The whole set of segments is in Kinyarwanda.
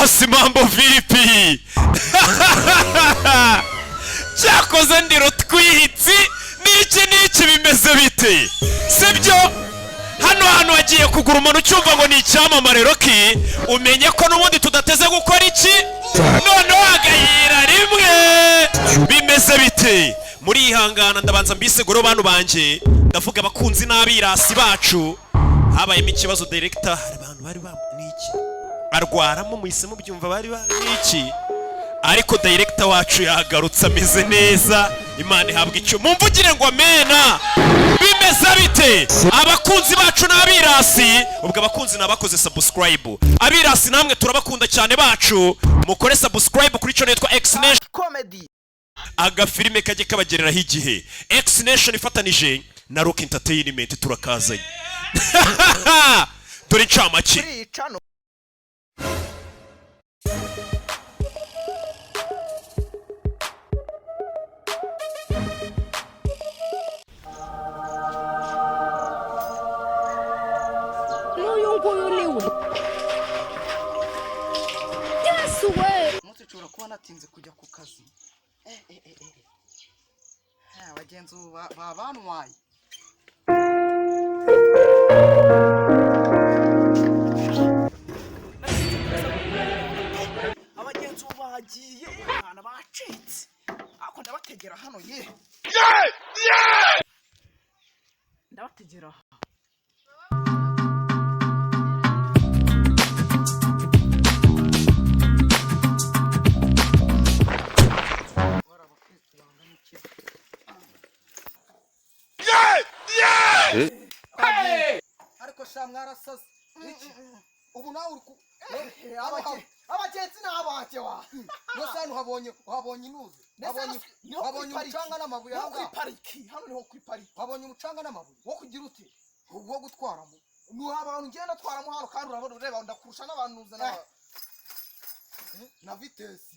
bosi mambo vipi? Cyakoze ndiro twihitsi niki bimeze bite? Sibyo? Hano wagiye kugura umuntu cyumva ngo ni icyamamare Rocky, umenye ko n'ubundi tudateze gukora iki? None wagayira rimwe. Bimeze bite? Muri ihangana ndabanza mbiseguro bantu banje, ndavuga abakunzi n'abirasi bacu. Habayemo ikibazo director, abantu bari niki? Arwaramo muhisemo byumva bari niki? Ariko director wacu yagarutse ameze neza, Imana ihabwa icyo. Mumvugire ngo amena. Bimeze bite? Abakunzi bacu n'abirasi, ubwo abakunzi nabakoze subscribe. Abirasi namwe turabakunda cyane bacu, mukore subscribe kuri channel yitwa X Nation Comedy. Agafilime kajye kabagereraho igihe. X Nation ifatanije na Rock Entertainment turakazanye. Dore ncamaki. Mutuchura kuba natinze kujya ku kazi. Abagenzi babanwaye. Abagenzi bagiye bana bacitse. Ako ndabategera hano ye. Ndabategera. Ariko shamwarasaze iki ubu nawe urku abagenzi n'abake wa nosano habonye inuze habonye umucanga n'amabuye hanga ku pariki hano niho ku pariki habonye umucanga n'amabuye wo kugira uti ubwo gutwaramo abantu ngenda twaramo hano kandi urabona ureba ndakurusha n'abantu uzana na vitesi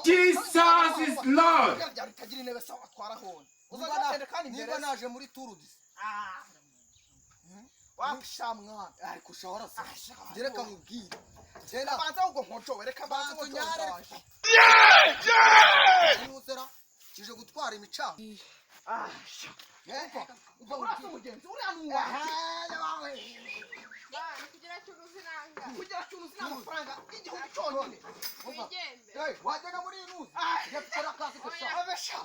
Jesus is Lord. Utagira intebe sawa twaraho uzagende kandi imbere naje muri turudi wapishamwa ariko shahora se gereka mubwira genda banza ubwo nkoco wereka banza ngo nyare nuzera kije gutwara imicanga uva urasa umugenzi uri hano wawe kugira cyuruzi n'amafaranga igihumbi cyonyine wajyaga muri iyi nuzi yakora akazi gusa abasha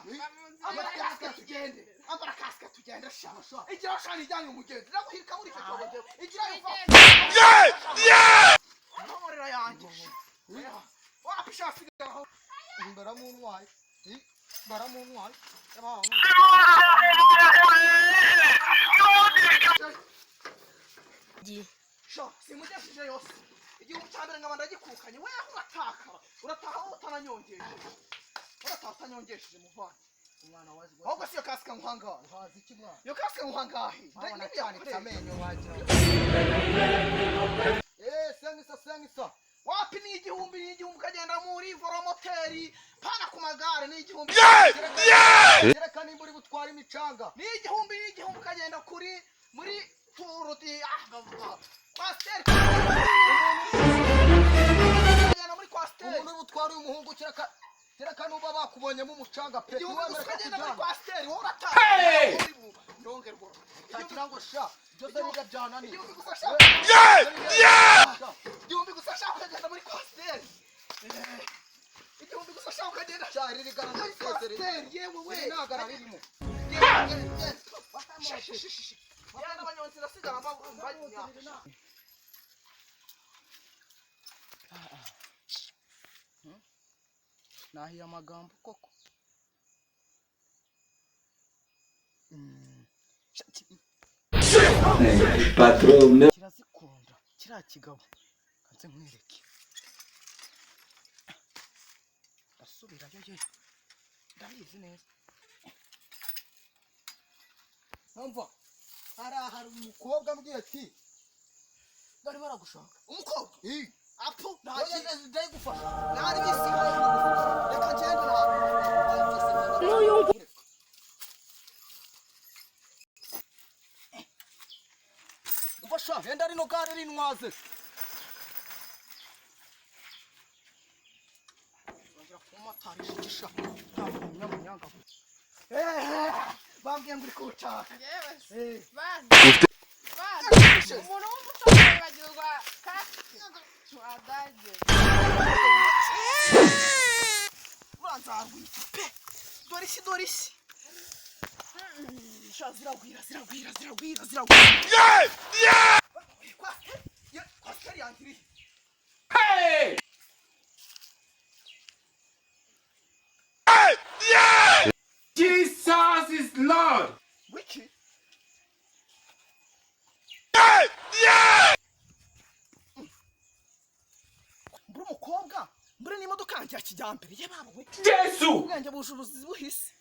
tugende ambara kasika tugende sha igira shani ijyanye umugenzi naguhirika muri icyo cyobo igira amorera yanjye wapisha figaraho baramunwaye sho simujeshije yose igihugu cyambere ngabanda gikukanye we urataha utananyongesheje muvana umwana wazi ahubwo siyo kasika nkuhanga uhazi iki mwana yo kasika nkuhangahe ndabona cyane amenyo wagira sengisa wapi ni igihumbi kagenda muri voromoteri pana ku magare ni igihumbi gereka nimba uri gutwara imicanga ni igihumbi kagenda kuri muri turudi kwasteri kagenda muri kwasteri umuntu utwara umuhungu kereka nuba bakubonyemo umucanga pe kagenda muri kwasteri wowe urataha ndongerwa tagira ngo sha byose biga byanani igihumbi gusa sha kagenda muri kwasteri igihumbi gusa sha kagenda sha riri garana kwasteri yewe we nagara ririmo yana abanyonzi nasigara mbanya nahiye amagambo koko Patrone kirazikunda kiriya kigabo kanze nkwereke asubirayo ye ndabizi neza numva hari umukobwa mbwiye ati bari baragushaka umukobwa apu ndaje gufasha nari bisi reka ngende nawe ufasha henda rino gare rinwaze atarishikisha ntabwo umunyamanyanga bambwiye ngo uri kuwucaka yewe bana umuntu w'umusaza yibagirwa kasike wadage uranzarwita pe dore isi sha ziragwira kwasiteri yangiriye Hey! Hey! Yeah! Jesus is Lord. wiki Hey! Yeah! mbura umukobwa mbura n'imodoka yanjye ya kijyambere ye baba we Jesus! ubwenge bushobozi buhise